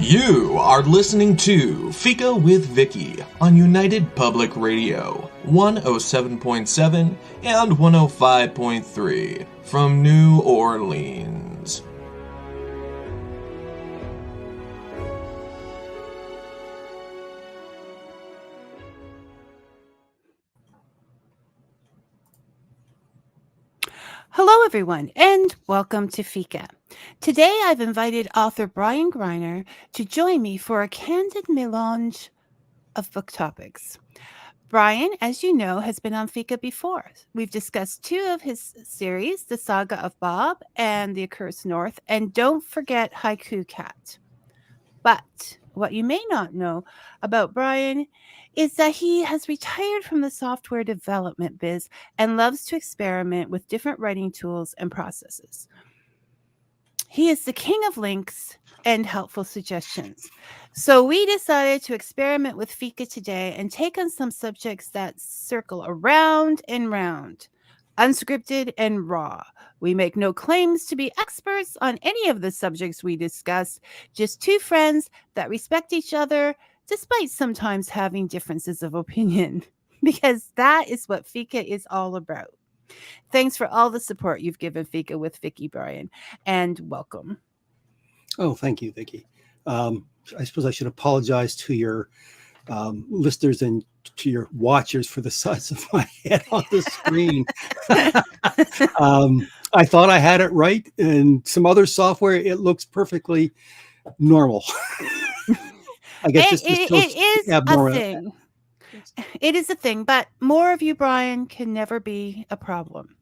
You are listening to Fika with Vicky on United Public Radio, 107.7 and 105.3 from New Orleans. Hello, everyone, and welcome to Fika. Today, I've invited author Brian Greiner to join me for a candid melange of book topics. Brian, as you know, has been on Fika before. We've discussed two of his series, The Saga of Bob and The Accursed North, and don't forget Haiku Cat. But what you may not know about Brian is that he has retired from the software development biz and loves to experiment with different writing tools and processes. He is the king of links and helpful suggestions. So we decided to experiment with Fika today and take on some subjects that circle around and round, unscripted and raw. We make no claims to be experts on any of the subjects we discuss, just two friends that respect each other, despite sometimes having differences of opinion, because that is what Fika is all about. Thanks for all the support you've given Fika with Vicky, Brian, and welcome. Oh, thank you, Vicky. I suppose I should apologize to your listeners and to your watchers for the size of my head on the screen. I thought I had it right. In some other software, it looks perfectly normal. I guess it is a thing. It is a thing, but more of you, Brian, can never be a problem.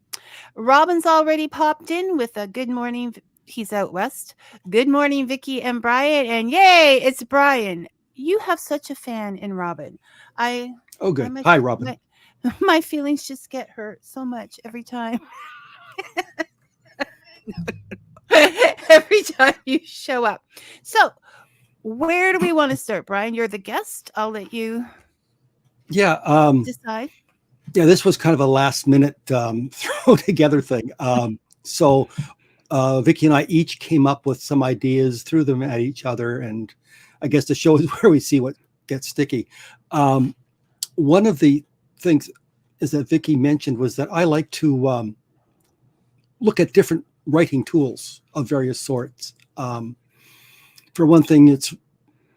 Robin's already popped in with a good morning. He's out west. Good morning, Vicky and Brian. And yay, it's Brian. You have such a fan in Robin. Oh, good. Hi, Robin. My feelings just get hurt so much every time. Every time you show up. So, where do we want to start, Brian? You're the guest. I'll let you decide. Yeah, this was kind of a last minute throw together thing. So Vicky and I each came up with some ideas, threw them at each other, and I guess the show is where we see what gets sticky. One of the things is that Vicky mentioned was that I like to look at different writing tools of various sorts. For one thing, it's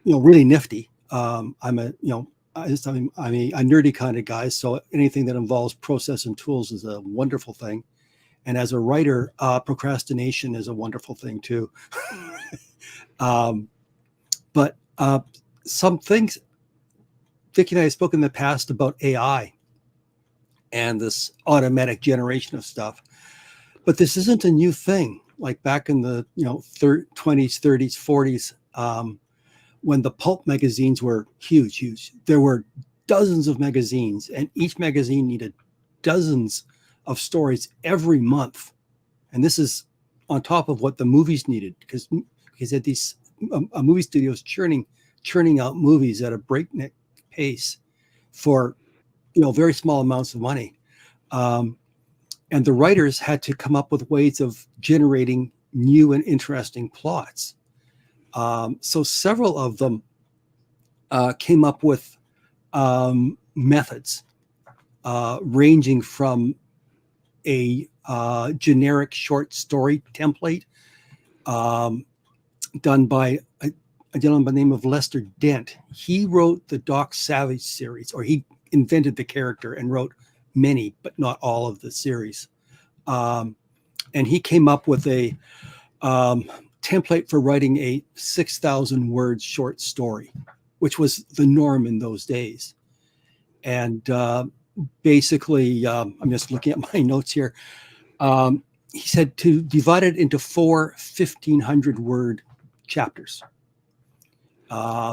really nifty. I'm a nerdy kind of guy, so anything that involves process and tools is a wonderful thing. And as a writer, procrastination is a wonderful thing too. But some things, Vicky and I have spoken in the past about AI and this automatic generation of stuff. But this isn't a new thing. Like back in the 20s, 30s, 40s, when the pulp magazines were huge. There were dozens of magazines, and each magazine needed dozens of stories every month. And this is on top of what the movies needed, because at these movie studios churning out movies at a breakneck pace for very small amounts of money. And the writers had to come up with ways of generating new and interesting plots. So several of them came up with methods ranging from a generic short story template done by a gentleman by the name of Lester Dent. He wrote the Doc Savage series, or he invented the character and wrote many, but not all of the series. And he came up with a template for writing a 6,000 word short story, which was the norm in those days. And basically, I'm just looking at my notes here. He said to divide it into 4 1,500 word chapters.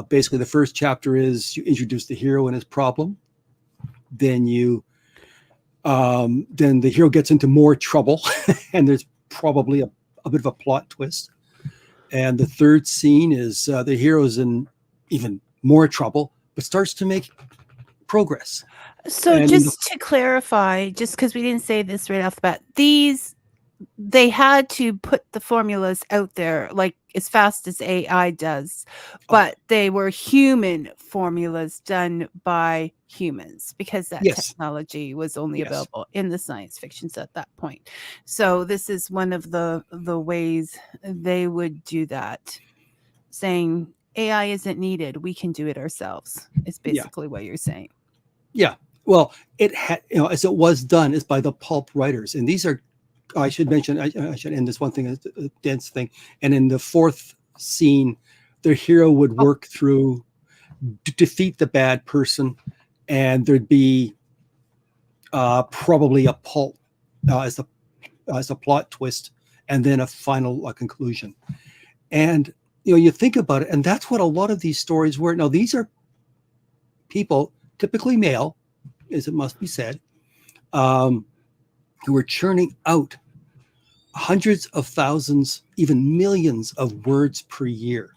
Basically, the first chapter is you introduce the hero and his problem. Then then the hero gets into more trouble, and there's probably a bit of a plot twist. And the third scene is the hero's in even more trouble, but starts to make progress. So just to clarify, just because we didn't say this right off the bat, these they had to put the formulas out there like as fast as AI does, Oh, but they were human formulas done by humans because that yes, technology was only yes, available in the science fictions at that point. So this is one of the ways they would do that, saying AI isn't needed, we can do it ourselves. Is yeah, basically what you're saying. yeah. Well, it had, as it was done, is by the pulp writers, and these are. I should mention. I should end this one thing, a dense thing. And in the fourth scene, their hero would Oh, work through defeat the bad person, and there'd be probably a pulp as a plot twist, and then a final conclusion. And you think about it, and that's what a lot of these stories were. Now, these are people, typically male, as it must be said, um, who were churning out hundreds of thousands, even millions of words per year.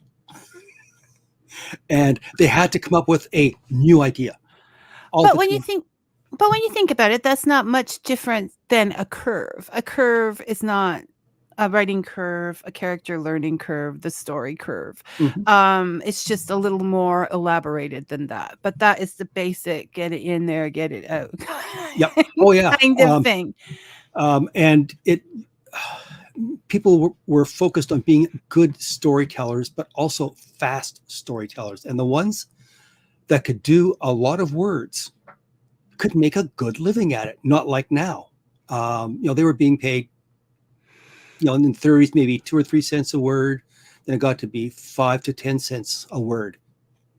And they had to come up with a new idea all but the when you time. think but when you think about it, that's not much different than a curve. A curve is not a writing curve, a character learning curve, the story curve. Mhm. It's just a little more elaborated than that. But that is the basic get it in there, get it out Yep. Oh, yeah. kind of thing. And people were focused on being good storytellers, but also fast storytellers. And the ones that could do a lot of words could make a good living at it. Not like now. They were being paid, in the 30s, maybe 2 or 3 cents a word. Then it got to be 5 to 10 cents a word,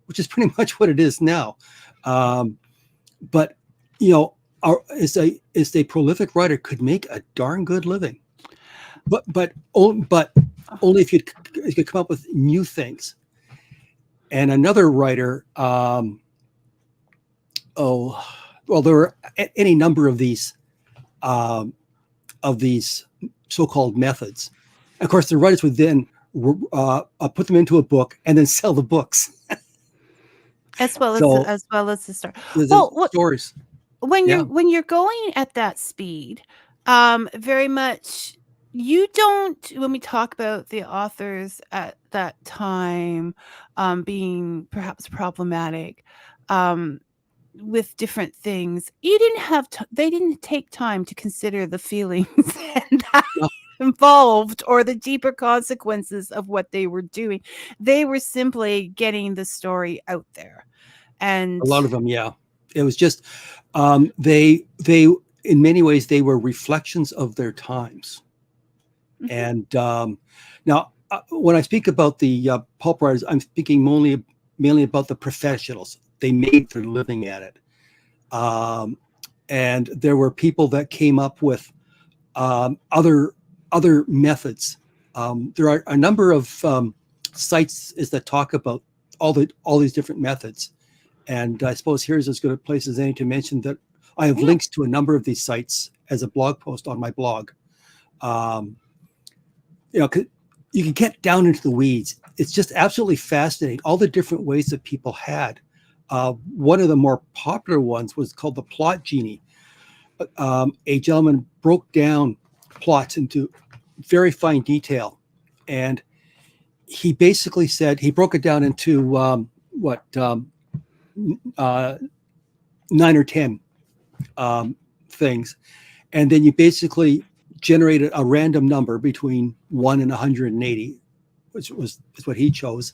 which is pretty much what it is now. But as a prolific writer could make a darn good living, but only if you could come up with new things. And another writer, there were any number of these so-called methods. Of course, the writers would then put them into a book and then sell the books. As well as So the story. the Well, what stories, when yeah, you're going at that speed, very much you don't when we talk about the authors at that time being perhaps problematic with different things, you didn't have they didn't take time to consider the feelings and that no, involved or the deeper consequences of what they were doing. They were simply getting the story out there. a And lot of them, yeah. It was just they in many ways they were reflections of their times. mhm, And now, when I speak about the pulp writers, I'm speaking mainly about the professionals. They made their living at it. And there were people that came up with other methods. There are a number of sites that talk about all these different methods. And I suppose here's as good a place as any to mention that I have yeah. links to a number of these sites as a blog post on my blog. Um, you can get down into the weeds. It's just absolutely fascinating. All the different ways that people had. One of the more popular ones was called the plot genie. A gentleman broke down plots into very fine detail, and he basically said he broke it down into 9 or 10 things, and then you basically generated a random number between 1 and 180, which is what he chose.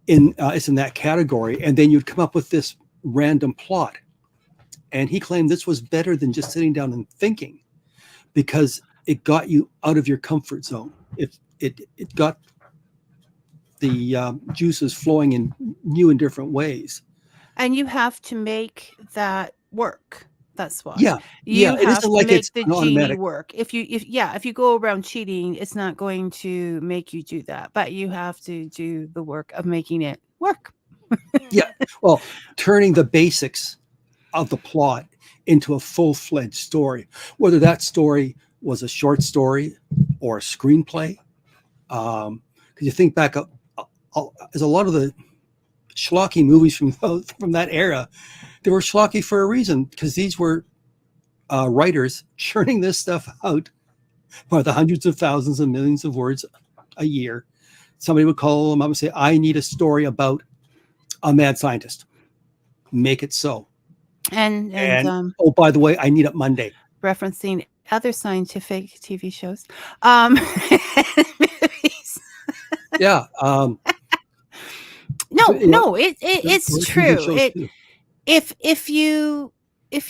It's in that category, and then you'd come up with this random plot. And he claimed this was better than just sitting down and thinking, because it got you out of your comfort zone. It got the juices flowing in new and different ways. And you have to make that work. That's why. Yeah, yeah. You It have isn't to like make it's the an genie automatic. work. If you go around cheating, it's not going to make you do that. But you have to do the work of making it work. Yeah. Well, turning the basics of the plot into a full-fledged story, whether that story was a short story or a screenplay. Because you think back, as a lot of the schlocky movies from that era, they were schlocky for a reason, because these were writers churning this stuff out for the hundreds of thousands and millions of words a year. Somebody would call them up and say, I need a story about a mad scientist. Make it so. And Oh, by the way, I need it Monday. referencing other scientific TV shows. Movies. Yeah. No, it's true. Too. If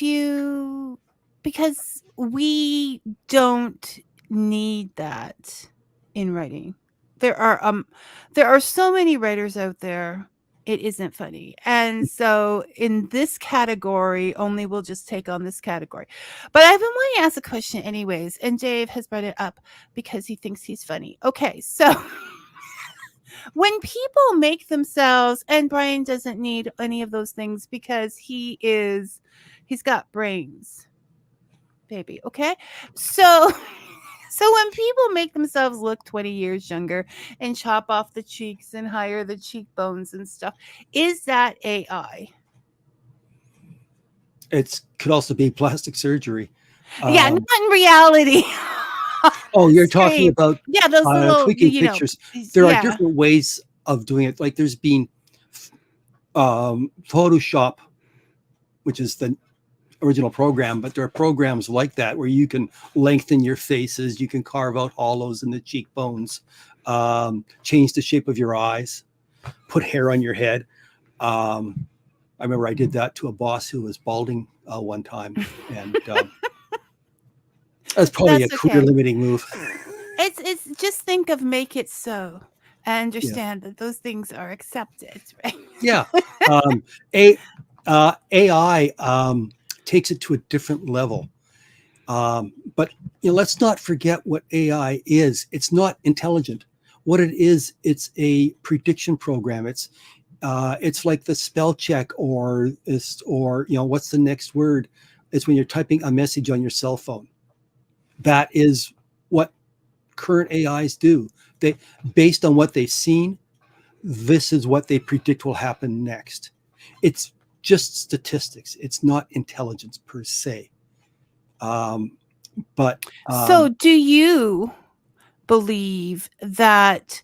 you because we don't need that in writing. There are so many writers out there. It isn't funny. And so in this category, only we'll just take on this category. But I've been wanting to ask a question anyways, and Dave has brought it up because he thinks he's funny. Okay, so when people make themselves, and Brian doesn't need any of those things because he's got brains, baby. Okay. So when people make themselves look 20 years younger and chop off the cheeks and higher the cheekbones and stuff, is that AI? It could also be plastic surgery. Yeah, not in reality. Oh, you're talking about those little tweaking pictures. There are different ways of doing it. Like there's been Photoshop, which is the original program, but there are programs like that where you can lengthen your faces, you can carve out hollows in the cheekbones, change the shape of your eyes, put hair on your head. I remember I did that to a boss who was balding one time, and that's probably a career limiting move. It's just think of make it so. I understand that those things are accepted, right? Yeah. AI takes it to a different level. But let's not forget what AI is. It's not intelligent. What it is, it's a prediction program. It's like the spell check or what's the next word? It's when you're typing a message on your cell phone. That is what current AIs do. They, based on what they've seen, this is what they predict will happen next. It's just statistics. It's not intelligence per se. So do you believe that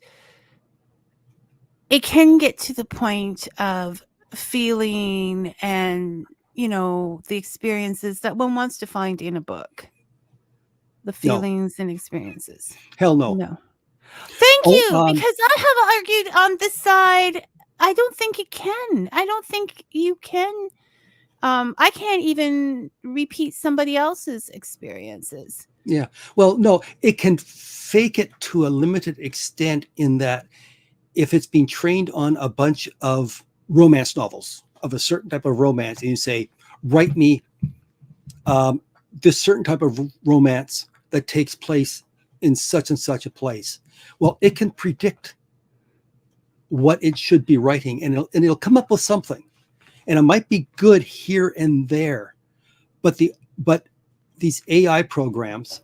it can get to the point of feeling and, the experiences that one wants to find in a book? The feelings and experiences? Hell no. No. Thank you, because I have argued on this side. I don't think it can. I don't think you can. I can't even repeat somebody else's experiences. Yeah. Well, no, it can fake it to a limited extent in that if it's been trained on a bunch of romance novels of a certain type of romance, and you say, write me this certain type of romance that takes place in such and such a place. Well, it can predict what it should be writing, and it'll come up with something. And it might be good here and there, but these AI programs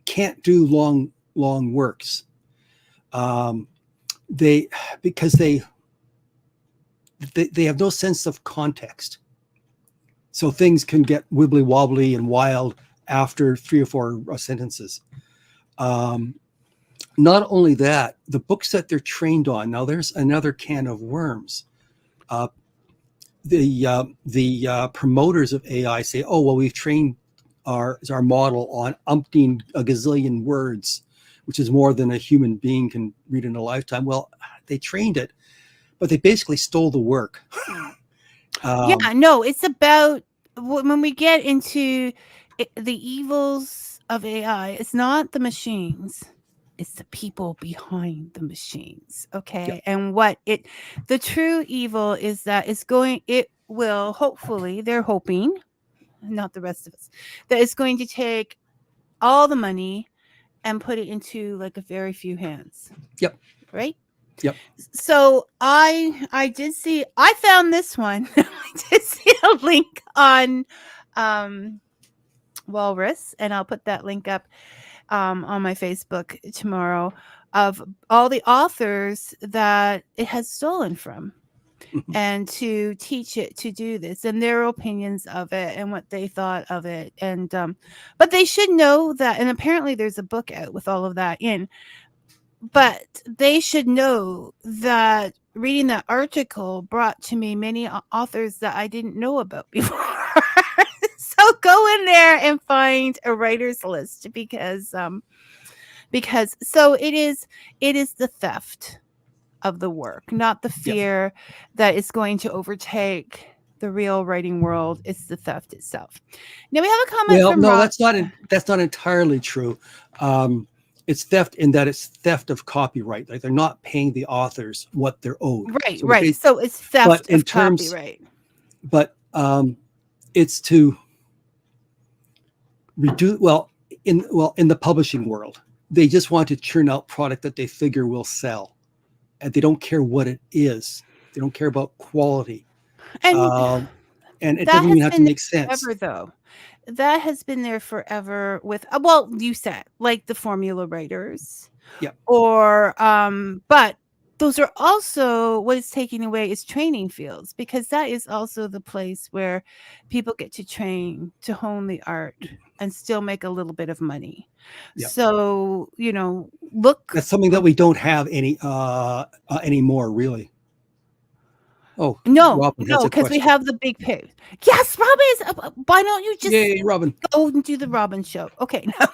can't do long works. Because they have no sense of context. So things can get wibbly wobbly and wild after 3 or 4 sentences. Not only that, the books that they're trained on. Now there's another can of worms. The promoters of AI say, "Oh, well, we've trained our model on umpteen a gazillion words, which is more than a human being can read in a lifetime." Well, they trained it, but they basically stole the work. It's about when we get into the evils of AI. It's not the machines. It's the people behind the machines. Okay. Yep. And the true evil is that it will hopefully, they're hoping, not the rest of us, that it's going to take all the money and put it into like a very few hands. Yep. Right? Yep. So I found this one. I did see a link on Walrus, and I'll put that link up on my Facebook tomorrow, of all the authors that it has stolen from. and to teach it to do this and their opinions of it and what they thought of it. And but they should know that, and apparently there's a book out with all of that in, but they should know that reading that article brought to me many authors that I didn't know about before. So go in there and find a writer's list, because so it is the theft of the work, not the fear that it's going to overtake the real writing world. It's the theft itself. Now we have a comment from no, Rob. that's not entirely true. It's theft in that it's theft of copyright. Like they're not paying the authors what they're owed. Right. So it's theft of copyright. But it's to reduce. In the publishing world, they just want to churn out product that they figure will sell, and they don't care what it is. They don't care about quality, and it doesn't even have to make sense. Forever, though, that has been there forever. With well, you said like the formula writers, or but those are also what is taking away is training fields, because that is also the place where people get to train to hone the art and still make a little bit of money. So, look, that's something that we don't have anymore, really. Oh, no, because we have the big pig. Yes, Robin is. Why don't you just Robin, go and do the Robin show? Okay, no,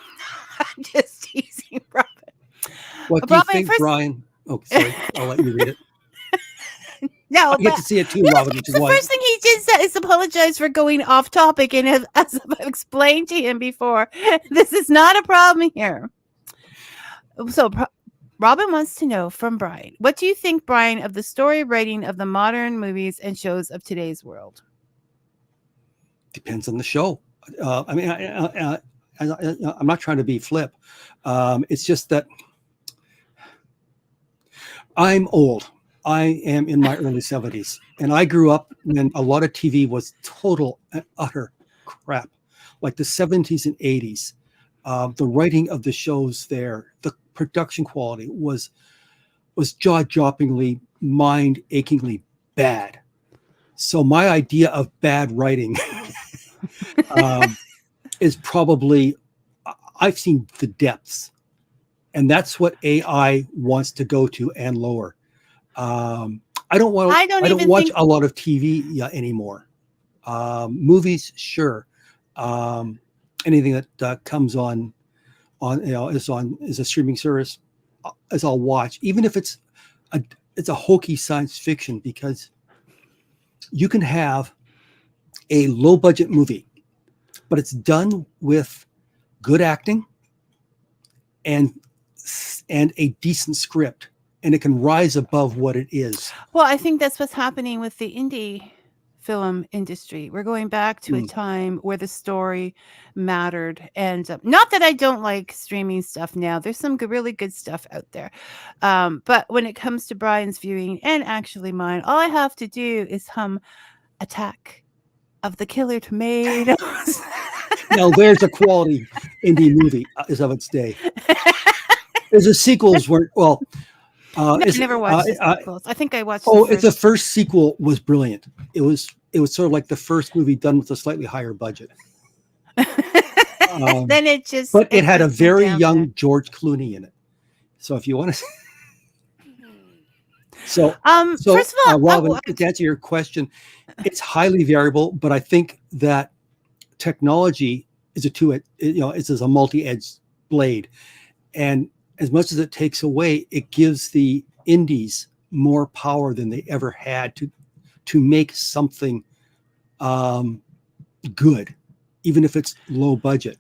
I'm just teasing Robin. What do you think, Brian? Oh, sorry. I'll let you read it. No, I get to see it too, Robin. Which is the first thing he did is apologize for going off topic, and as I've explained to him before, this is not a problem here. So, Robin wants to know from Brian, what do you think, Brian, of the story writing of the modern movies and shows of today's world? Depends on the show. I mean, I'm not trying to be flip. It's just that I'm old. I am in my early 70s, and I grew up when a lot of TV was total and utter crap, like the 70s and 80s. The writing of the shows there, the production quality was jaw-droppingly, mind-achingly bad. So my idea of bad writing is probably, I've seen the depths, and that's what AI wants to go to and lower. I don't watch a lot of TV anymore. Movies, sure. Anything that comes on is a streaming service, as I'll watch, even if it's a hokey science fiction, because you can have a low budget movie, but it's done with good acting and a decent script, and it can rise above what it is. Well, I think that's what's happening with the indie film industry. We're going back to a time where the story mattered, and not that I don't like streaming stuff now. There's some really good stuff out there, but when it comes to Brian's viewing and actually mine, all I have to do is hum Attack of the Killer Tomatoes. Now there's a quality indie movie is of its day. There's a sequels weren't well. I never watched the sequels. I think I watched. The first sequel was brilliant. It was sort of like the first movie done with a slightly higher budget. Then it had a very young George Clooney in it. So if you want to, first of all, Robin, to answer your question, it's highly variable, but I think that technology is it's a multi-edged blade, and as much as it takes away, it gives the indies more power than they ever had to make something good, even if it's low budget.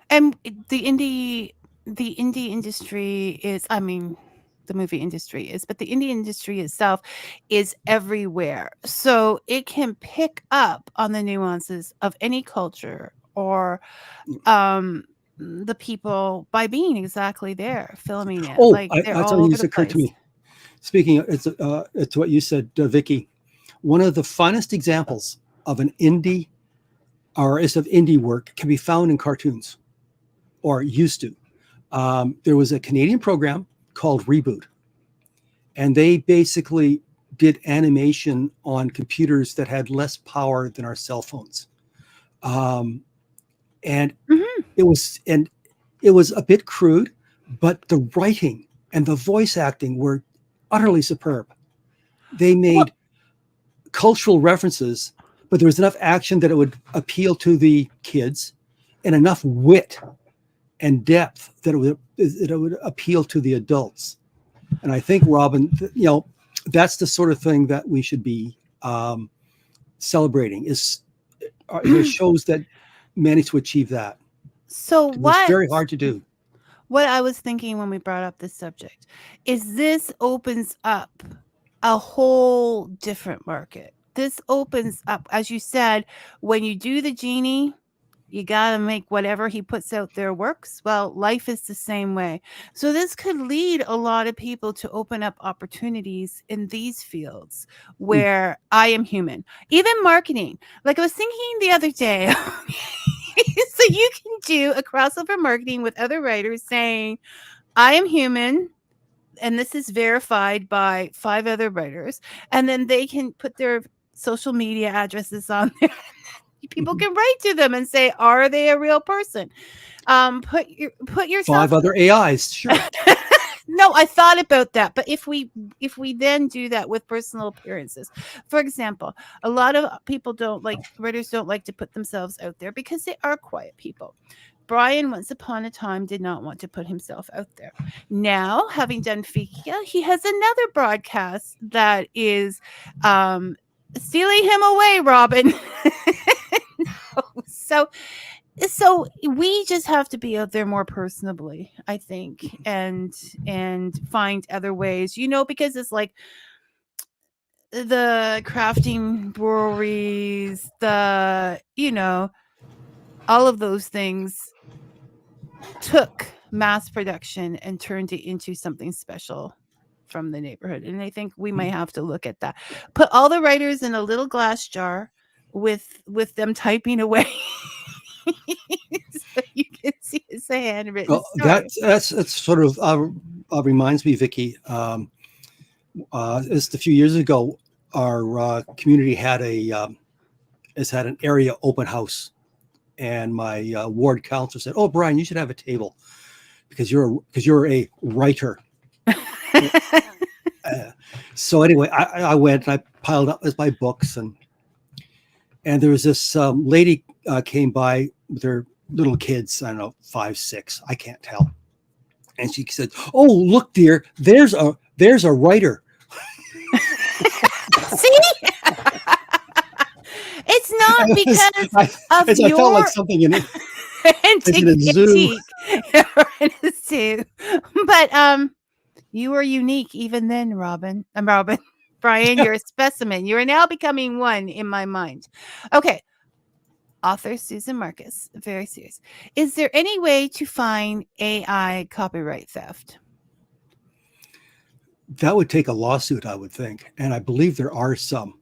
And the indie industry is, I mean, the movie industry is, but the indie industry itself is everywhere. So it can pick up on the nuances of any culture or the people by being exactly there, filming it. That's something that occurred to me. Speaking, it's what you said, Vicky. One of the finest examples of an indie work can be found in cartoons, or used to. There was a Canadian program called Reboot, and they basically did animation on computers that had less power than our cell phones. And Mhm. it was a bit crude, but the writing and the voice acting were utterly superb. They made cultural references, but there was enough action that it would appeal to the kids, and enough wit and depth that it would appeal to the adults. And I think, Robin, that's the sort of thing that we should be celebrating. Is the shows that manage to achieve that. So It's very hard to do. What I was thinking when we brought up this subject is this opens up a whole different market. This opens up, as you said, when you do the genie, you got to make whatever he puts out there works. Well, life is the same way. So this could lead a lot of people to open up opportunities in these fields where I am human. Even marketing. Like I was thinking the other day, so you can do a crossover marketing with other writers saying, I am human, and this is verified by 5 other writers, and then they can put their social media addresses on there. People can write to them and say, are they a real person? Put yourself 5 other AIs, sure. No, I thought about that. But if we then do that with personal appearances, for example, a lot of writers don't like to put themselves out there because they are quiet people. Brian, once upon a time, did not want to put himself out there. Now, having done Fika, he has another broadcast that is stealing him away, Robin. No. So we just have to be out there more personably, I think, and find other ways, because it's like the crafting breweries, all of those things took mass production and turned it into something special from the neighborhood. And I think we might have to look at that. Put all the writers in a little glass jar with them typing away. So you can see it's a handwritten story. That's sort of reminds me, Vicky. Just a few years ago, our community had has had an area open house, and my ward councilor said, "Oh, Brian, you should have a table because you're a writer." So anyway, I went and I piled up my books, and there was this lady came by with her little kids. I don't know, 5, 6, I can't tell. And she said, "Oh, look, dear, there's a writer." See? It's not because I felt like something in it. In a zoo. In a zoo. But you were unique even then, Robin. Brian, you're a specimen. You are now becoming one in my mind. Okay. Author Susan Marcus, very serious. Is there any way to find AI copyright theft? That would take a lawsuit, I would think. And I believe there are some.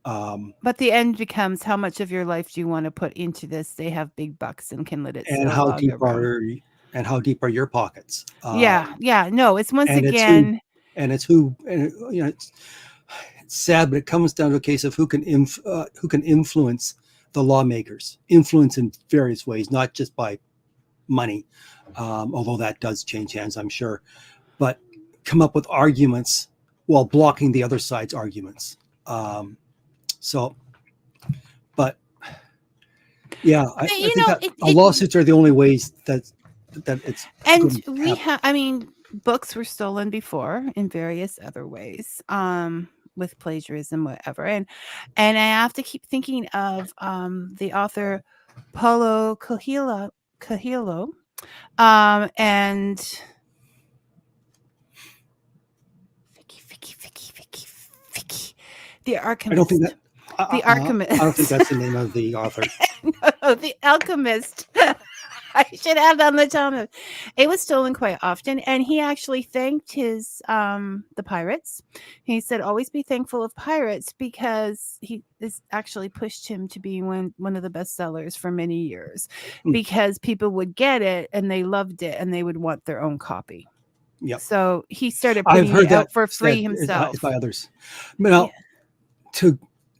But the end becomes, how much of your life do you want to put into this? They have big bucks and can let it. And how deep are your pockets? Yeah. No, it's once again. It's sad, but it comes down to a case of who can influence the lawmakers, influence in various ways, not just by money, although that does change hands, I'm sure, but come up with arguments while blocking the other side's arguments. But yeah, I think that lawsuits are the only ways that it's. And we have, books were stolen before in various other ways. With plagiarism, whatever, and I have to keep thinking of the author Paulo Coelho, and Vicky, the Alchemist. I don't think that. The Alchemist. I don't think that's the name of the author. No, the Alchemist. I should have on the tongue. It was stolen quite often, and he actually thanked his the pirates. He said, "Always be thankful of pirates," because this actually pushed him to be one of the best sellers for many years, because people would get it and they loved it and they would want their own copy. Yep. So he started I've putting heard it that out for free said himself. by others. Now, Yeah.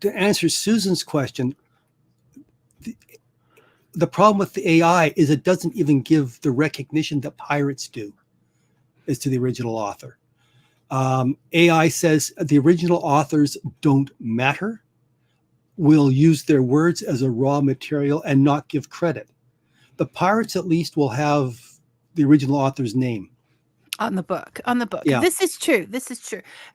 to answer Susan's question, the problem with the AI is it doesn't even give the recognition that pirates do as to the original author. AI says the original authors don't matter. Will use their words as a raw material and not give credit. The pirates at least will have the original author's name. On the book. Yeah. This is true.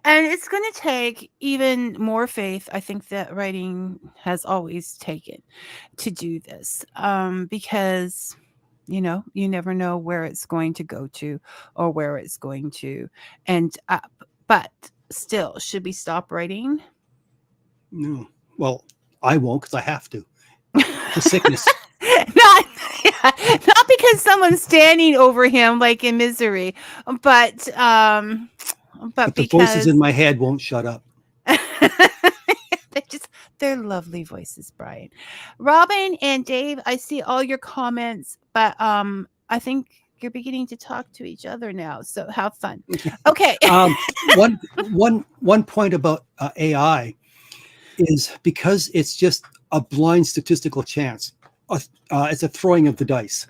And it's going to take even more faith, I think, that writing has always taken to do this. Because, you never know where it's going to go to or where it's going to end up. But still, should we stop writing? No. Well, I won't because I have to. The sickness. not, not because someone's standing over him like in Misery, but the because voices in my head won't shut up. they're lovely voices, Brian. Robin and Dave, I see all your comments, but I think you're beginning to talk to each other now, so have fun. Okay. One point about AI is because it's just a blind statistical chance. It's a throwing of the dice.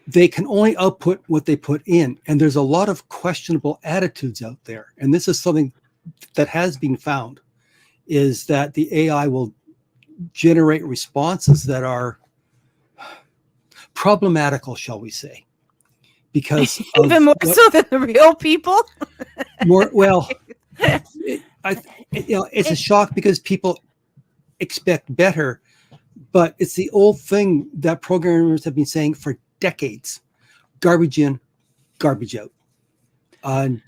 They can only output what they put in, and there's a lot of questionable attitudes out there. And this is something that has been found, is that the AI will generate responses that are problematical, shall we say, because even more so than the real people. It's a shock because people expect better, but it's the old thing that programmers have been saying for decades: garbage in, garbage out. And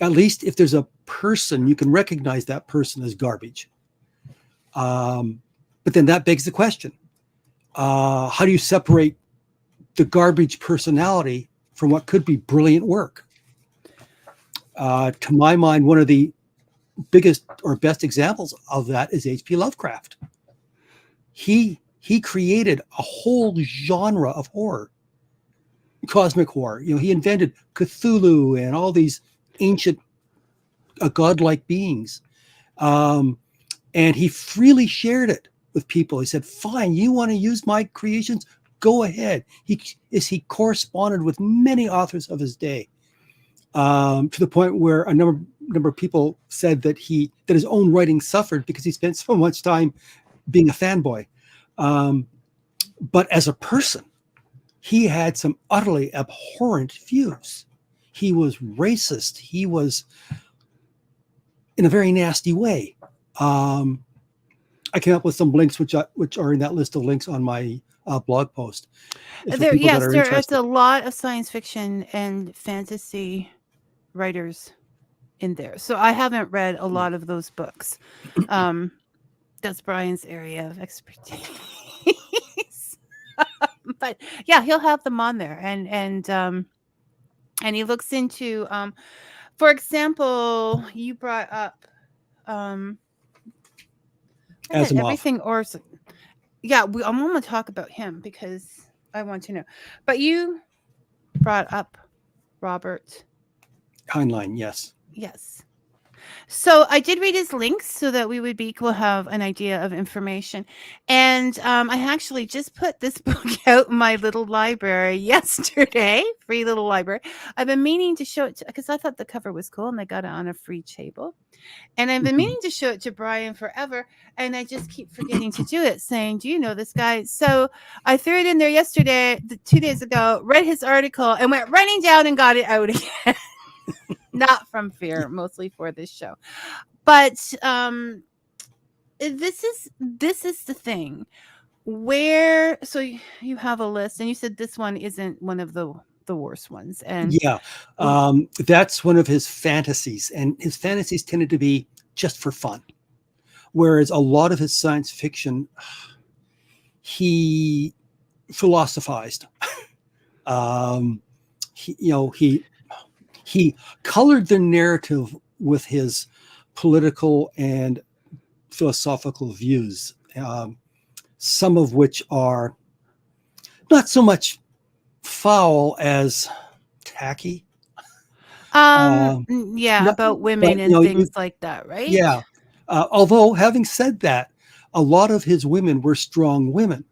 at least if there's a person, you can recognize that person as garbage. But then that begs the question: how do you separate the garbage personality from what could be brilliant work? To my mind, one of the biggest or best examples of that is H.P. Lovecraft. He created a whole genre of horror, cosmic horror. He invented Cthulhu and all these ancient godlike beings, and he freely shared it with people. He said, "Fine, you want to use my creations? Go ahead." He corresponded with many authors of his day, to the point where a number of people said that his own writing suffered because he spent so much time being a fanboy. But as a person, he had some utterly abhorrent views. He was racist. He was in a very nasty way. I came up with some links which are in that list of links on my blog post. There is a lot of science fiction and fantasy writers in there. So I haven't read a lot of those books. That's Brian's area of expertise. But yeah, he'll have them on there, and he looks into, for example, you brought up everything Orson. Yeah, I'm going to talk about him because I want to know. But you brought up Robert Heinlein, yes. Yes. So I did read his links so that we would be equal, have an idea of information. And I actually just put this book out in my little library yesterday, free little library. I've been meaning to show it because I thought the cover was cool and I got it on a free table. And I've been meaning to show it to Brian forever. And I just keep forgetting to do it, saying, do you know this guy? So I threw it in there yesterday, 2 days ago, read his article and went running down and got it out again. Not from fear, mostly for this show. But this is the thing where, so you have a list and you said this one isn't one of the worst ones. And yeah, that's one of his fantasies, and his fantasies tended to be just for fun. Whereas a lot of his science fiction, he philosophized. He colored the narrative with his political and philosophical views, some of which are not so much foul as tacky. Yeah, Not, about but women you and know, things like that, right? yeah. Although having said that, a lot of his women were strong women,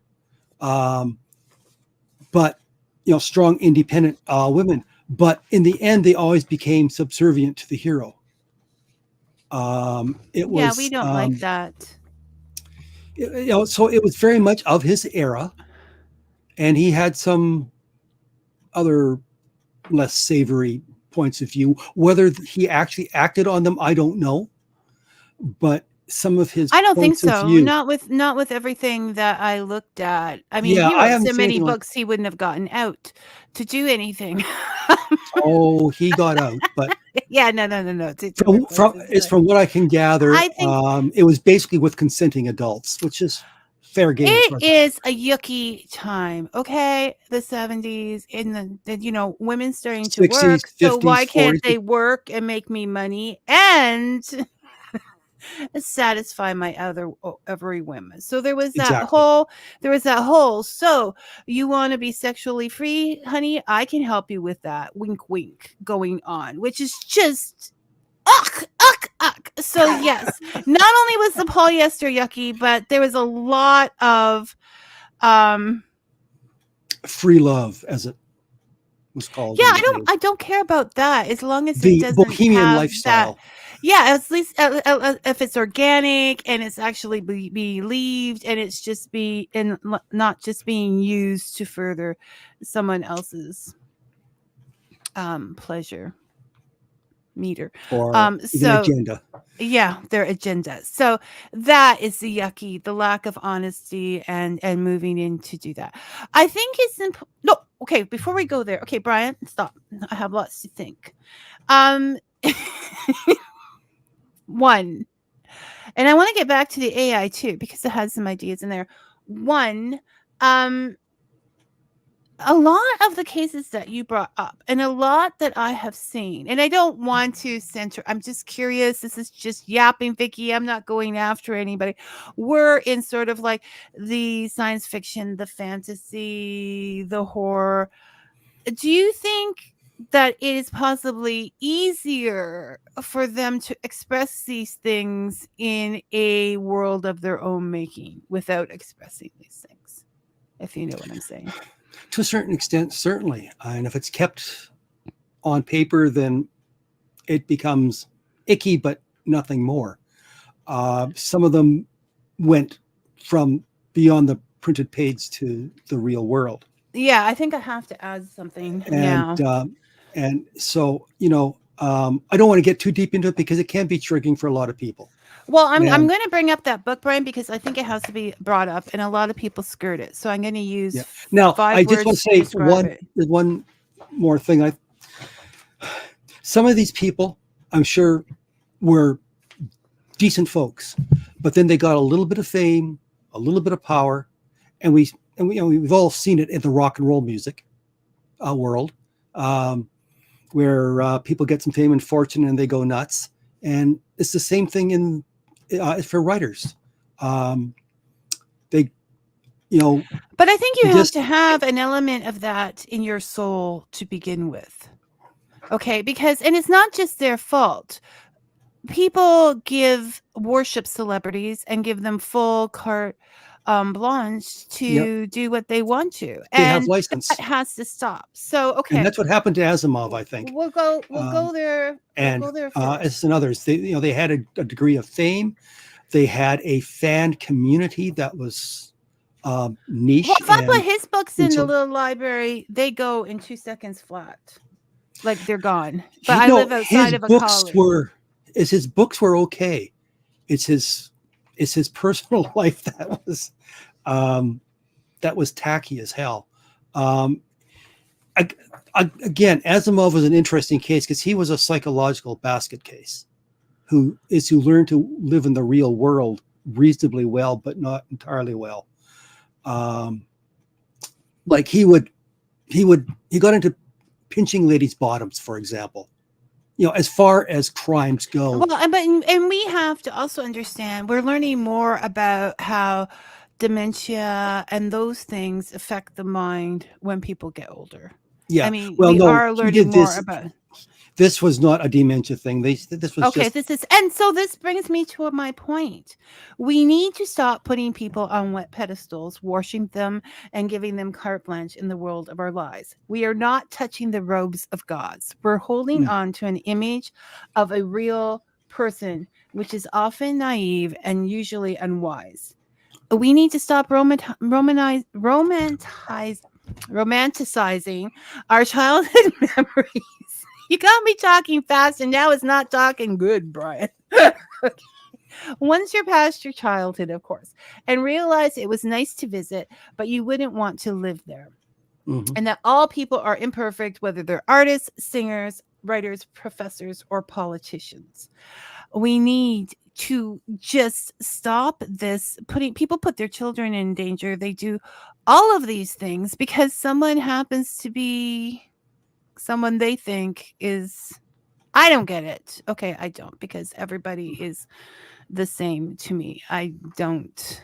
um, but strong, independent women. But in the end, they always became subservient to the hero. It Yeah, we was, don't like that. so it was very much of his era, and he had some other less savory points of view. Whether he actually acted on them, I don't know. But some of his I don't think points of so. view, Not with everything that I looked at. I mean, yeah, he I wrote haven't so seen many anything like. books he wouldn't have gotten out to do anything. Oh, he got out, but Yeah, no. To write books is fine. from what I can gather, I think it was basically with consenting adults, which is fair game as it far as is a yucky time, okay? The 70s in women starting to 60s, work. So 50s, why can't 40s. they work and make me money and satisfy my every whim? So Exactly. there was that whole, so you want to be sexually free, honey? I can help you with that. Wink, wink going on, which is just ugh, ugh, ugh. So yes, not only was the polyester yucky, but there was a lot of um Free love, as it was called yeah, in the day. I don't care about that as long as it The doesn't bohemian have that. lifestyle. Yeah, at least if it's organic and it's actually believed and it's just not just being used to further someone else's pleasure meter. Or even So agenda. yeah, their agenda. So that is the yucky, the lack of honesty and moving in to do that. I think it's no, okay, before we go there. Okay, Brian, stop. I have lots to think. Um One, and I want to get back to the AI too because it has some ideas in there. One, um a lot of the cases that you brought up and a lot that I have seen, and I don't want to center, I'm just curious. This is just yapping, Vicky. I'm not going after anybody. We're in sort of like the science fiction, the fantasy, the horror. Do you think that it is possibly easier for them to express these things in a world of their own making without expressing these things? If you know what I'm saying. To a certain extent, certainly. And if it's kept on paper, then it becomes icky, but nothing more. Some of them went from beyond the printed page to the real world. Yeah, I think I have to add something And now. and so, I don't want to get too deep into it because it can be triggering for a lot of people. Well, I'm And going to bring up that book, Brian, because I think it has to be brought up, and a lot of people skirt it. So I'm going to use yeah. Now, 5 I just want words to to say describe it. one more thing. Some of these people, I'm sure, were decent folks, but then they got a little bit of fame, a little bit of power, and we've all seen it in the rock and roll music world, where people get some fame and fortune and they go nuts. And it's the same thing in for writers. They, But I think you they have just to have an element of that in your soul to begin with. Okay, because and it's not just their fault. People worship celebrities and give them full carte blanche yep, to do what they want to, they have and that license, has to stop. So and okay, that's what happened to Asimov, I think. we'll go there. We'll And go there first. as in others, they had a degree of fame. They had a fan community that was niche, Well, if I put and his books in the so little library, they go in 2 seconds flat. Like they're gone. But I live outside of a college. his books were okay. It's his personal life that was tacky as hell. Again, Asimov was an interesting case because he was a psychological basket case who learned to live in the real world reasonably well, but not entirely well. Like he got into pinching ladies' bottoms, for example. As far as crimes go. Well, and we have to also understand we're learning more about how dementia and those things affect the mind when people get older. Yeah. I mean, Well, we no, are he learning did more this. about. This was not a dementia thing. This was Okay, just. this is, and so this brings me to my point. We need to stop putting people on wet pedestals, worshiping them, and giving them carte blanche in the world of our lives. We are not touching the robes of gods. We're holding Mm. on to an image of a real person, which is often naive and usually unwise. We need to stop romanticizing our childhood memories. You got me talking fast, and now it's not talking good, Brian. Okay. Once you're past your childhood, of course, and realize it was nice to visit, but you wouldn't want to live there. Mhm. And that all people are imperfect, whether they're artists, singers, writers, professors, or politicians. We need to just stop this putting people put their children in danger. They do all of these things because someone happens to be someone they think is. I don't get it. Okay, I don't, because everybody is the same to me. I don't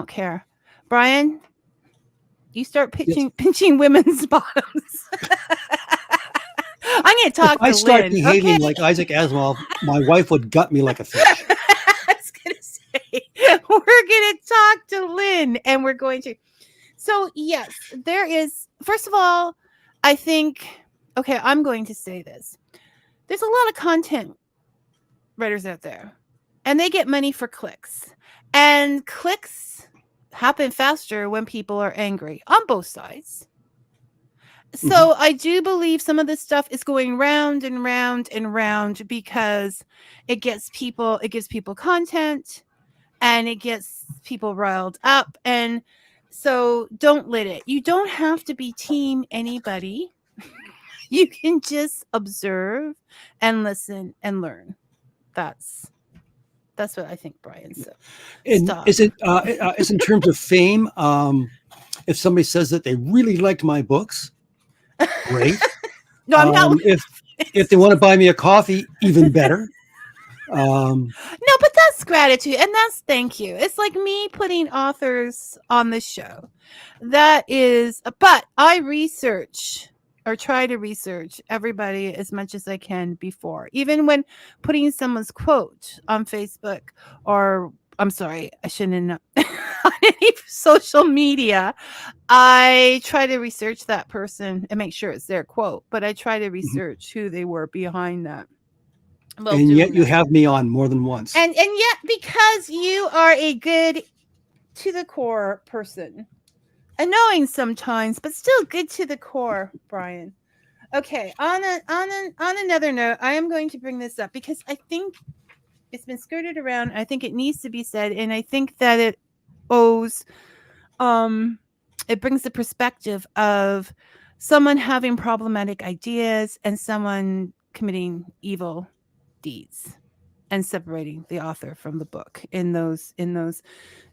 care. Brian, you start Yes. pinching women's bottoms. I'm gonna If talk I to start Lynn. Okay. behaving like Isaac Asimov, my wife would gut me like a fish. I was gonna say we're gonna talk to Lynn, and we're going to. So yes, there is. First of all, I think. Okay, I'm going to say this. There's a lot of content writers out there, and they get money for clicks, and clicks happen faster when people are angry on both sides. So I do believe some of this stuff is going round and round and round because it gives people content, and it gets people riled up. And so don't let it. You don't have to be team anybody. You can just observe and listen and learn. That's what I think, Brian. So And stop. is in terms of fame, if somebody says that they really liked my books, great. No, I'm not. If they want to buy me a coffee, even better. No, but that's gratitude and that's thank you. It's like me putting authors on the show. That is, but I research or try to research everybody as much as I can before. Even when putting someone's quote on Facebook, or I'm sorry, I shouldn't have on any social media, I try to research that person and make sure it's their quote, but I try to research who they were behind that. Well, and yet doing you that. have me on more than once. And yet, because you are a good to the core person, annoying sometimes, but still good to the core, Brian. Okay, on another note, I am going to bring this up because I think it's been skirted around. I think it needs to be said, and I think that it owes it brings the perspective of someone having problematic ideas and someone committing evil deeds and separating the author from the book in those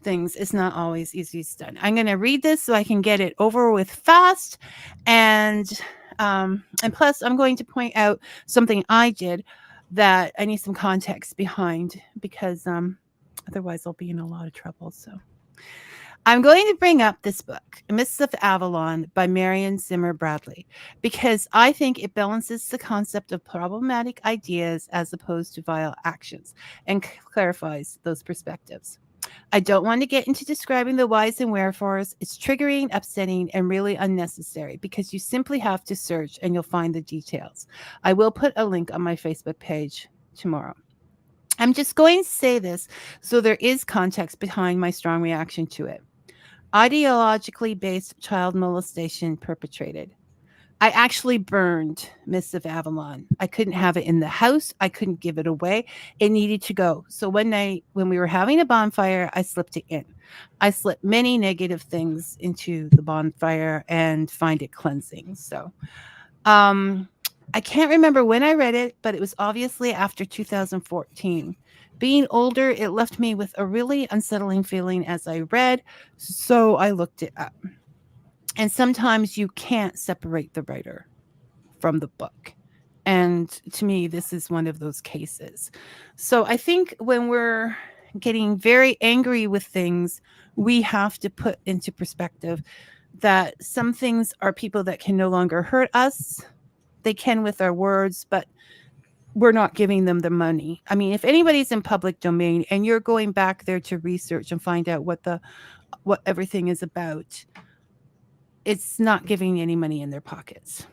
things is not always easy done. I'm going to read this so I can get it over with fast, and plus I'm going to point out something I did that I need some context behind, because otherwise I'll be in a lot of trouble. So I'm going to bring up this book, Mists of Avalon by Marion Zimmer Bradley, because I think it balances the concept of problematic ideas as opposed to vile actions and clarifies those perspectives. I don't want to get into describing the whys and wherefores. It's triggering, upsetting, and really unnecessary because you simply have to search and you'll find the details. I will put a link on my Facebook page tomorrow. I'm just going to say this so there is context behind my strong reaction to it. Ideologically based child molestation perpetrated. I actually burned Mists of Avalon. I couldn't have it in the house. I couldn't give it away. It needed to go. So one night when we were having a bonfire, I slipped it in. I slipped many negative things into the bonfire and find it cleansing. So I can't remember when I read it, but it was obviously after 2014. Being older, it left me with a really unsettling feeling as I read, so I looked it up. And sometimes you can't separate the writer from the book. And to me, this is one of those cases. So I think when we're getting very angry with things, we have to put into perspective that some things are people that can no longer hurt us. They can with our words, but we're not giving them the money. I mean, if anybody's in public domain and you're going back there to research and find out what everything is about, it's not giving any money in their pockets.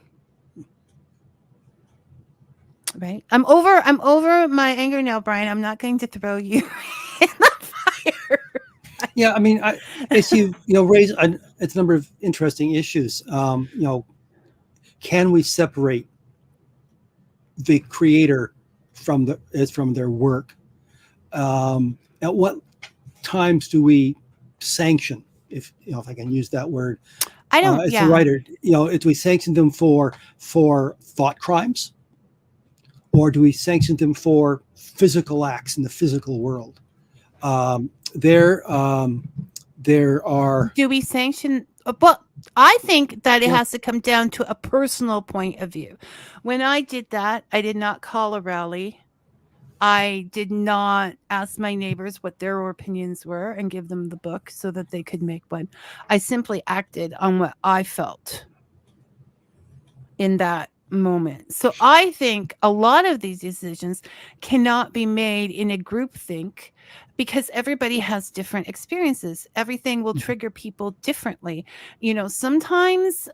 Right? I'm over my anger now, Brian. I'm not going to throw you in the fire. Yeah, I mean, as you raise a number of interesting issues. Can we separate the creator from their work? At what times do we sanction, if I can use that word? I don't. As a writer, do we sanction them for thought crimes, or do we sanction them for physical acts in the physical world? There are. Do we sanction? But I think that it has to come down to a personal point of view. When I did that, I did not call a rally. I did not ask my neighbors what their opinions were and give them the book so that they could make one. I simply acted on what I felt in that moment. So I think a lot of these decisions cannot be made in a group think, because everybody has different experiences. Everything will trigger people differently. Sometimes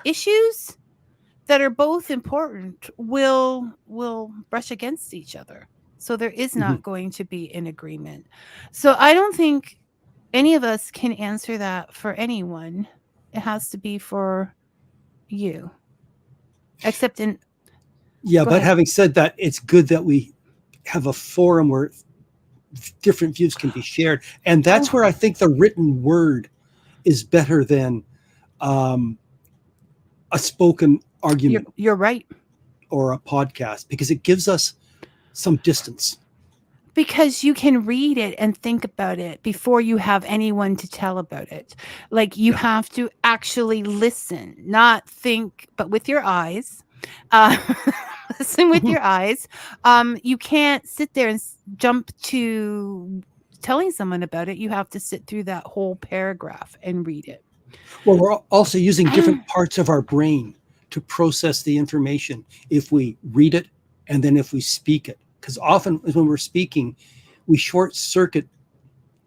issues that are both important will brush against each other. So there is not going to be an agreement. So I don't think any of us can answer that for anyone. It has to be for you. Except in... Yeah, but having said that, it's good that we have a forum where different views can be shared. And that's where I think the written word is better than a spoken argument. You're right. Or a podcast, because it gives us some distance. Because you can read it and think about it before you have anyone to tell about it. Like, you have to actually listen, not think, but with your eyes. Listen with your eyes. You can't sit there and jump to telling someone about it. You have to sit through that whole paragraph and read it. Well, we're also using different parts of our brain to process the information if we read it and then if we speak it. Because often when we're speaking, we short circuit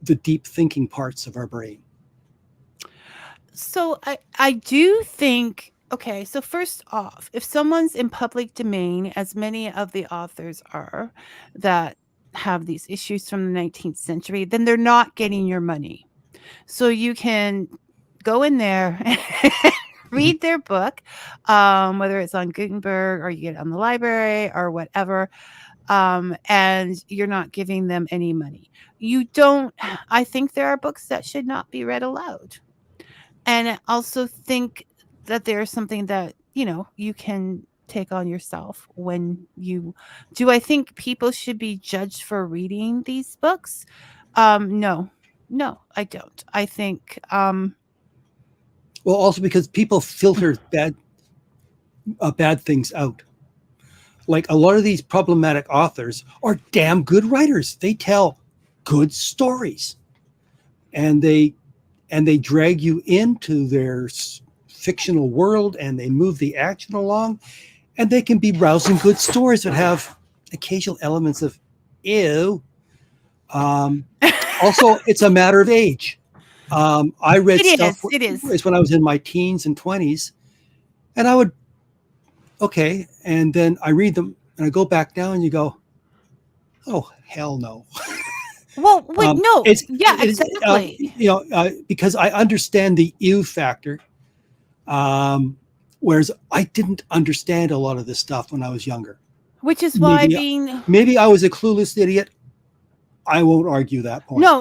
the deep thinking parts of our brain. So I do think, okay, so first off, if someone's in public domain, as many of the authors are that have these issues from the 19th century, then they're not getting your money. So you can go in there and read their book, whether it's on Gutenberg or you get it on the library or whatever. And you're not giving them any money. I think there are books that should not be read aloud. And I also think that there's something that, you can take on yourself when you do. I think people should be judged for reading these books. No, I don't. I think, well, also because people filter bad things out. Like, a lot of these problematic authors are damn good writers. They tell good stories, and they drag you into their fictional world, and they move the action along, and they can be rousing good stories that have occasional elements of ew. Also, it's a matter of age. I read stuff when I was in my teens and 20s, and I would. Okay, and then I read them, and I go back down, and you go, "Oh, hell no!" Well, no, exactly. Because I understand the ew factor, whereas I didn't understand a lot of this stuff when I was younger. Which is why maybe I was a clueless idiot. I won't argue that point. No,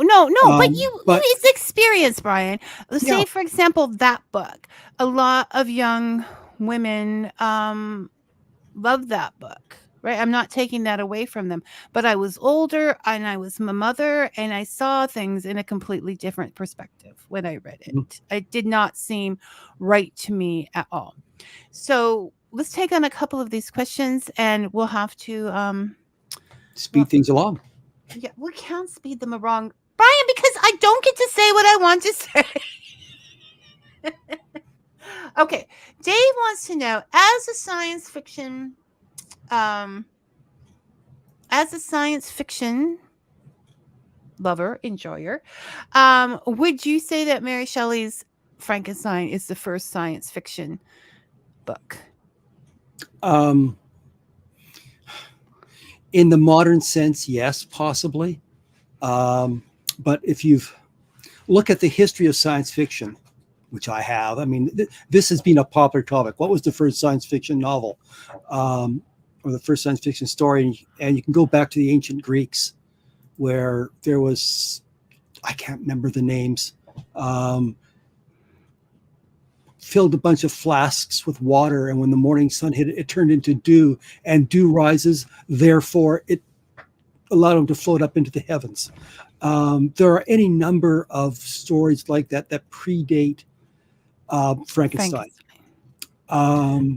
but it's experience, Brian. Let's say, for example, that book. A lot of young women love that book, right? I'm not taking that away from them, but I was older and I was my mother, and I saw things in a completely different perspective when I read it. It did not seem right to me at all. So let's take on a couple of these questions, and we'll have to Speed things along. yeah, we can't speed them along, Brian, because I don't get to say what I want to say. Okay, Dave wants to know, as a science fiction lover, enjoyer, would you say that Mary Shelley's Frankenstein is the first science fiction book? In the modern sense, yes, possibly. But if you've look at the history of science fiction, which I have, I mean, this has been a popular topic. What was the first science fiction novel, or the first science fiction story? And you can go back to the ancient Greeks, where there was, I can't remember the names, filled a bunch of flasks with water, and when the morning sun hit it, it turned into dew, and dew rises, therefore it allowed them to float up into the heavens. There are any number of stories like that that predate Frankenstein.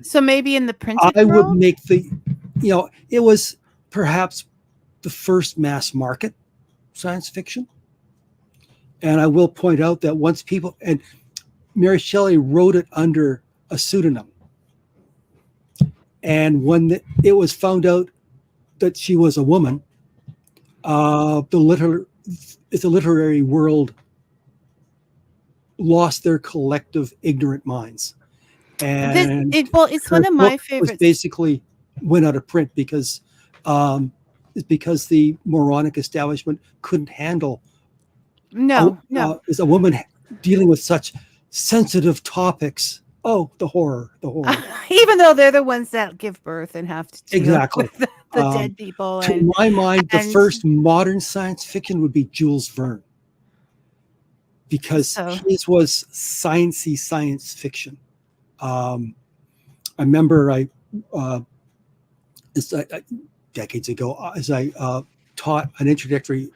So maybe in the printed I world? would make it was perhaps the first mass market science fiction. And I will point out that once people, and Mary Shelley wrote it under a pseudonym. And when it was found out that she was a woman, the literary world lost their collective ignorant minds. And it's one of my favorites. Basically went out of print because the moronic establishment couldn't handle as a woman dealing with such sensitive topics. Oh, the horror. Even though they're the ones that give birth and have to deal with the dead people. To my mind, the first modern science fiction would be Jules Verne, because his was sciencey science fiction. I remember decades ago, as I taught an introductory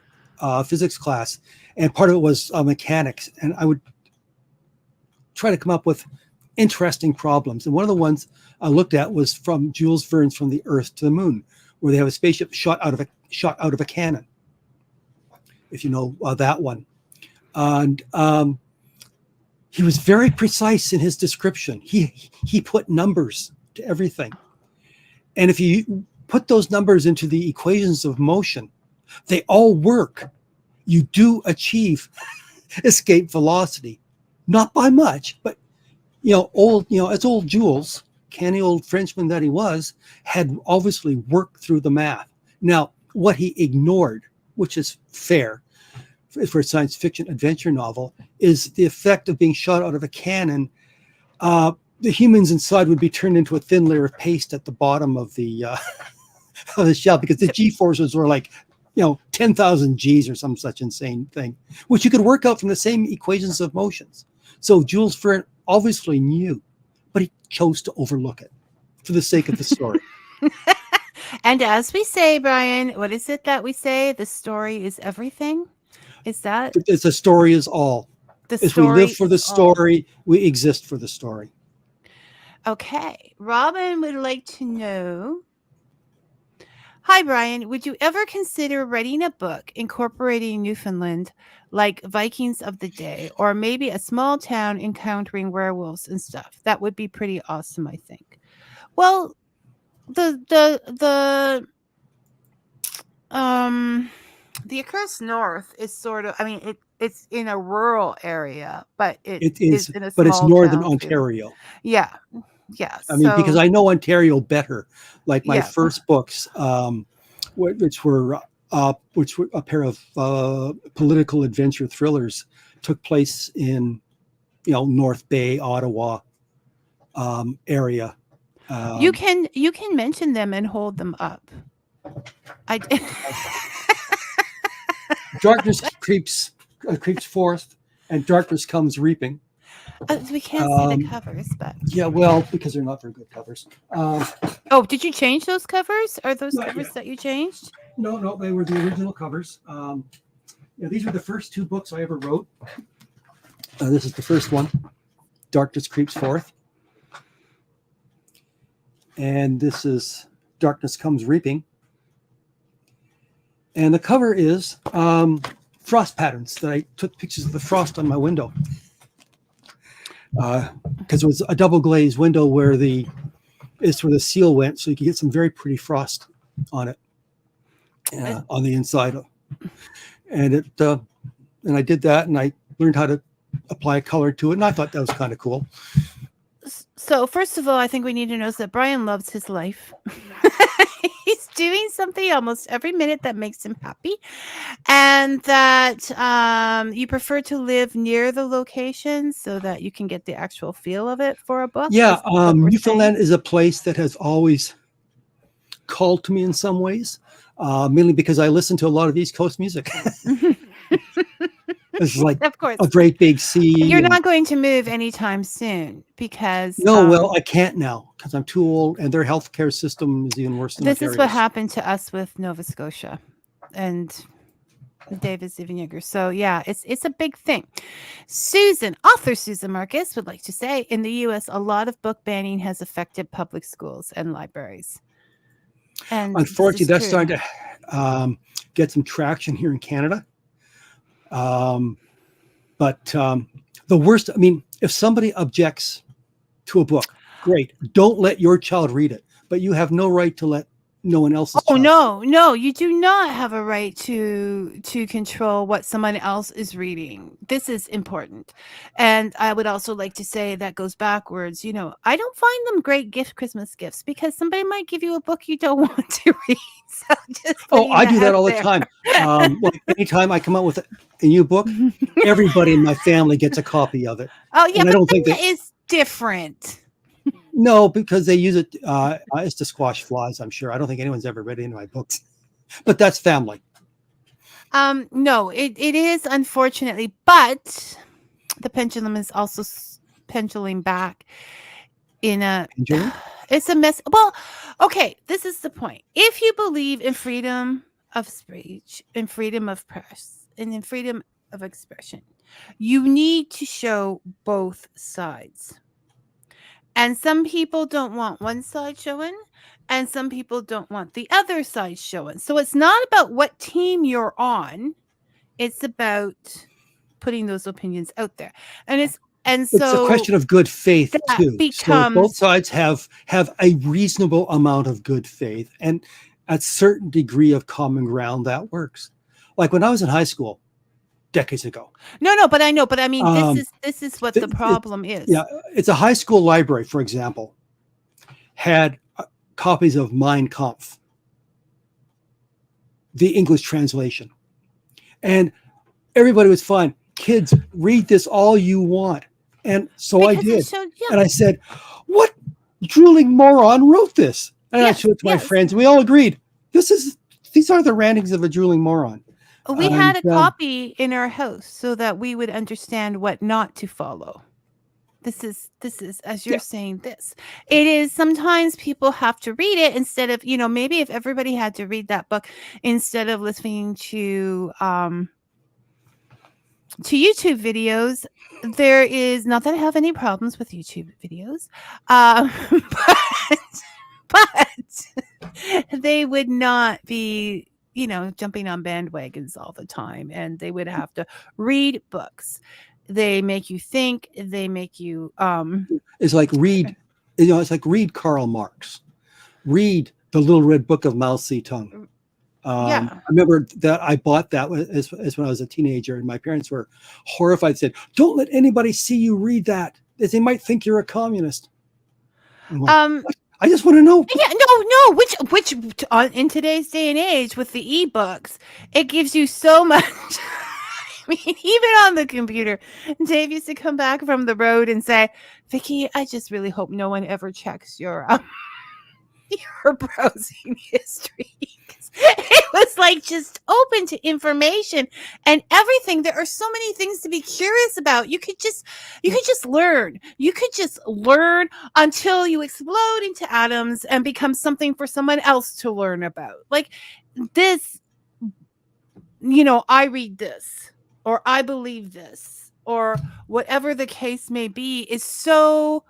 physics class, and part of it was mechanics, and I would try to come up with interesting problems. And one of the ones I looked at was from Jules Verne's From the Earth to the Moon, where they have a spaceship shot out of a cannon, if you know that one. And he was very precise in his description. He put numbers to everything. And if you put those numbers into the equations of motion, they all work. You do achieve escape velocity, not by much, but as old Jules, canny old Frenchman that he was, had obviously worked through the math. Now, what he ignored, which is fair for a science fiction adventure novel, is the effect of being shot out of a cannon. The humans inside would be turned into a thin layer of paste at the bottom of the of the shell, because the G-forces were like 10,000 G's or some such insane thing, which you could work out from the same equations of motions. So Jules Verne obviously knew, but he chose to overlook it for the sake of the story. And as we say, Brian, what is it that we say? The story is everything. Is that? The story is all. As we live for the story, we exist for the story. Okay. Robin would like to know, hi, Brian, would you ever consider writing a book incorporating Newfoundland, like Vikings of the Day, or maybe a small town encountering werewolves and stuff? That would be pretty awesome, I think. Well, the Across North is sort of, it's in a rural area, but it is in a small it's northern town Ontario. Too. Yeah. Yeah. Because I know Ontario better. Like my first books, which were a pair of political adventure thrillers, took place in North Bay, Ottawa area. You can mention them and hold them up. Darkness creeps forth, and darkness comes reaping. We can't see the covers, but because they're not very good covers. Did you change those covers? Are those covers that you changed? No, they were the original covers. These were the first two books I ever wrote. This is the first one, Darkness Creeps Forth. and this is Darkness Comes Reaping. And the cover is frost patterns that I took pictures of the frost on my window. Because it was a double glazed window where the seal went, so you could get some very pretty frost on it, on the inside. And and I did that, and I learned how to apply color to it, and I thought that was kind of cool. So first of all, I think we need to know that Brian loves his life. He's doing something almost every minute that makes him happy, and that you prefer to live near the location so that you can get the actual feel of it for a book. Yeah, Newfoundland is a place that has always called to me in some ways, mainly because I listen to a lot of East Coast music. It's like, of course, a great big sea. You're not going to move anytime soon because well, I can't now because I'm too old, and their healthcare system is even worse than this Ontario's. is what happened to us with Nova Scotia and David's even younger. So yeah, it's a big thing. Author Susan Marcus would like to say, in the US, a lot of book banning has affected public schools and libraries. And unfortunately, that's starting to get some traction here in Canada. But the worst, I mean, if somebody objects to a book, great. Don't let your child read it, but you have no right to let no one else's child. No, you do not have a right to control what someone else is reading. This is important. And I would also like to say that goes backwards. I don't find them great Christmas gifts because somebody might give you a book you don't want to read. So I do that all the time. Like anytime I come out with a new book, everybody in my family gets a copy of it. Oh yeah, and but I don't think that is different. No, because they use it it's to squash flies, I'm sure. I don't think anyone's ever read any of my books. But that's family. No, it is, unfortunately, but the pendulum is also pendulating back in a Pendulum? It's a mess. Well, okay, this is the point. If you believe in freedom of speech, in freedom of press, and in freedom of expression, you need to show both sides. And some people don't want one side showing, and some people don't want the other side showing. So it's not about what team you're on. It's about putting those opinions out there. And it's a question of good faith too. Becomes, so both sides have a reasonable amount of good faith and a certain degree of common ground that works. Like when I was in high school, decades ago. No, but I know. But I mean, this is what the problem is. Yeah, it's a high school library, for example, had copies of Mein Kampf, the English translation, and everybody was fine. Kids, read this all you want, and so I did. And I said, "What drooling moron wrote this?" And I showed it to my friends. We all agreed these are the rantings of a drooling moron. We had a copy in our house so that we would understand what not to follow. This is as you're saying this. It is sometimes people have to read it instead of, maybe if everybody had to read that book instead of listening to YouTube videos. There is not that I have any problems with YouTube videos, but they would not be jumping on bandwagons all the time, and they would have to read books. They make you think. They make you. It's like read. It's like read Karl Marx, read the Little Red Book of Mao Zedong. I remember that I bought that as when I was a teenager, and my parents were horrified. Said, "Don't let anybody see you read that. They might think you're a communist." I just want to know. Yeah, no. Which in today's day and age with the ebooks, it gives you so much. I mean, even on the computer, Dave used to come back from the road and say, "Vicky, I just really hope no one ever checks your browsing history." It was like just open to information and everything. There are so many things to be curious about. You could just learn. You could just learn until you explode into atoms and become something for someone else to learn about. Like this, I read this, or I believe this, or whatever the case may be, is so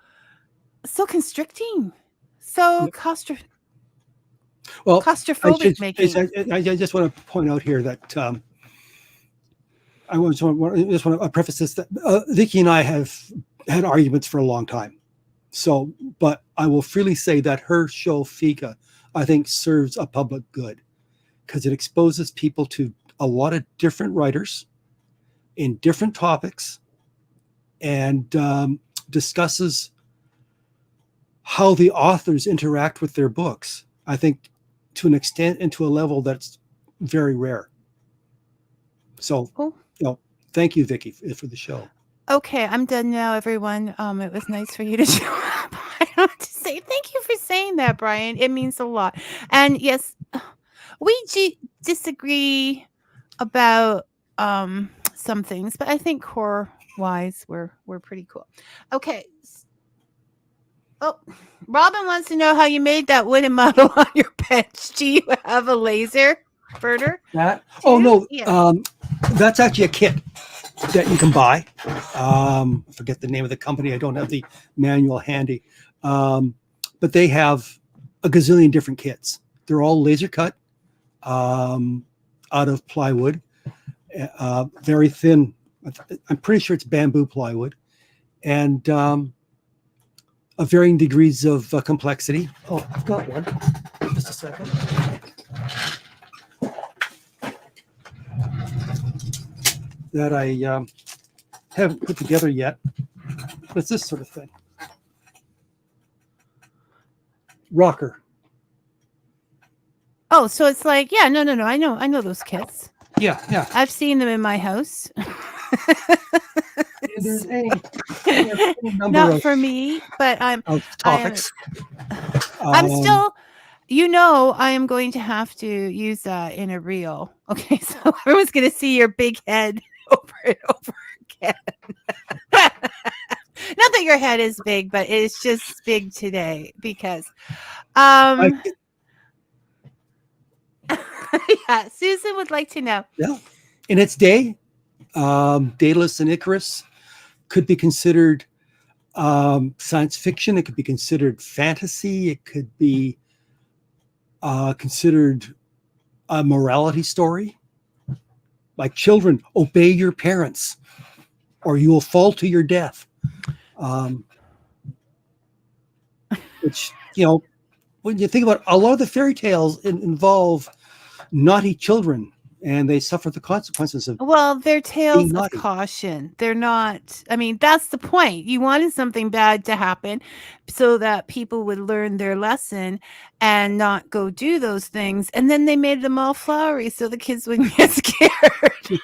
constricting. so Yep. Well, claustrophobic making. I just want to point out here that I just want to preface this that Vicky and I have had arguments for a long time. So, but I will freely say that her show Fika, I think, serves a public good because it exposes people to a lot of different writers in different topics and discusses how the authors interact with their books. I think to an extent and to a level that's very rare. So, thank you, Vicky, for the show. Okay, I'm done now, everyone. It was nice for you to show up. I have to say thank you for saying that, Brian. It means a lot. And yes, we disagree about some things, but I think core-wise, we're pretty cool. Okay. Oh, Robin wants to know how you made that wooden model on your bench. Do you have a laser burner? That? Oh no, that's actually a kit that you can buy. I forget the name of the company. I don't have the manual handy, but they have a gazillion different kits. They're all laser cut out of plywood, very thin. I'm pretty sure it's bamboo plywood, and of varying degrees of complexity. Oh, I've got one. Just a second. That I haven't put together yet. But it's this sort of thing. Rocker. Oh, so it's like, no. I know those kits. Yeah. I've seen them in my house. There's any number not for me, but topics. I'm still, I am going to have to use that in a reel. Okay, so everyone's going to see your big head over and over again. Not that your head is big, but it's just big today because Susan would like to know. Yeah. In its day, Daedalus and Icarus could be considered science fiction. It could be considered fantasy. It could be considered a morality story. Like children, obey your parents or you will fall to your death. Which, when you think about it, a lot of the fairy tales involve naughty children and they suffer the consequences of. Well, they're tales of caution. They're not. I mean, that's the point. You wanted something bad to happen so that people would learn their lesson and not go do those things. And then they made them all flowery so the kids wouldn't get scared.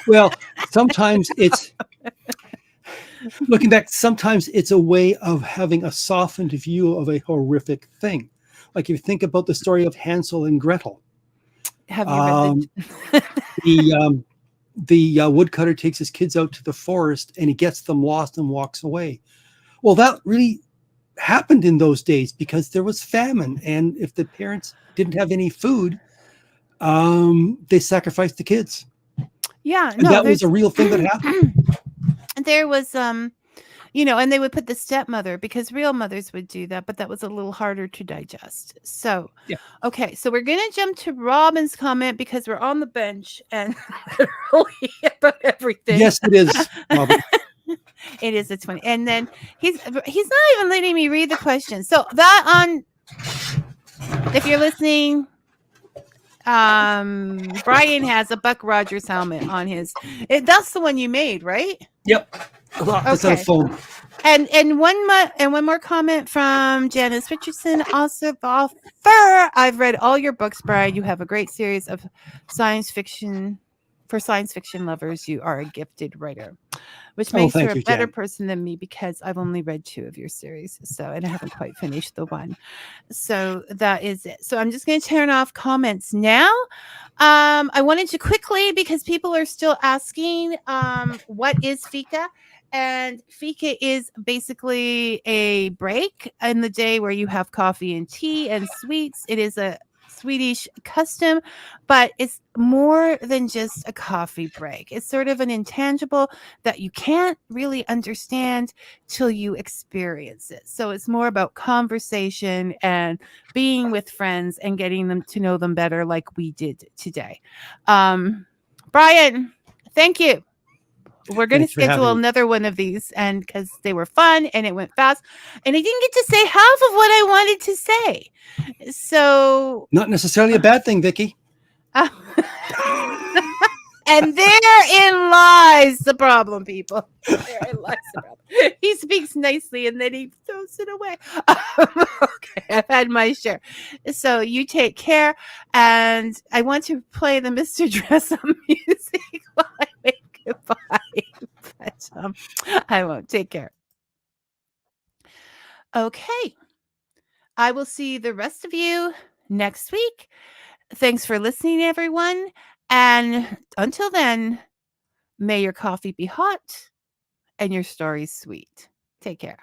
Well, sometimes it's looking back. Sometimes it's a way of having a softened view of a horrific thing. Like if you think about the story of Hansel and Gretel. Have you read the woodcutter takes his kids out to the forest and he gets them lost and walks away. Well, that really happened in those days because there was famine. And if the parents didn't have any food, they sacrificed the kids. Yeah. And that was a real thing that happened. There was, and they would put the stepmother because real mothers would do that, but that was a little harder to digest. So, yeah. Okay. So we're going to jump to Robin's comment because we're on the bench and literally about everything. Yes, it is, Robin. It is a 20. And then he's not even letting me read the question. So if you're listening, Brian has a Buck Rogers helmet on his. That's the one you made, right? Yep. It's on a phone. And one more comment from Janice Richardson, also the author. I've read all your books, Brian. You have a great series of science fiction. For science fiction lovers, you are a gifted writer, which makes you a better person than me because I've only read 2 of your series. And I haven't quite finished the one. So that is it. So I'm just going to turn off comments now. I wanted to quickly, because people are still asking, what is Fika? And Fika is basically a break in the day where you have coffee and tea and sweets. It is a Swedish custom, but it's more than just a coffee break. It's sort of an intangible that you can't really understand till you experience it. So it's more about conversation and being with friends and getting them to know them better, like we did today. Brian, thank you. We're going to Thanks for having schedule me. another one of these, and because they were fun and it went fast, and I didn't get to say half of what I wanted to say. So, Not necessarily a bad thing, Vicky. and therein lies the problem, people. Therein lies the problem. He speaks nicely and then he throws it away. Okay, I've had my share. So you take care, and I want to play the Mr. Dressum music while I wave goodbye. But I won't. Take care. Okay. I will see the rest of you next week. Thanks for listening, everyone. And until then, may your coffee be hot and your stories sweet. Take care.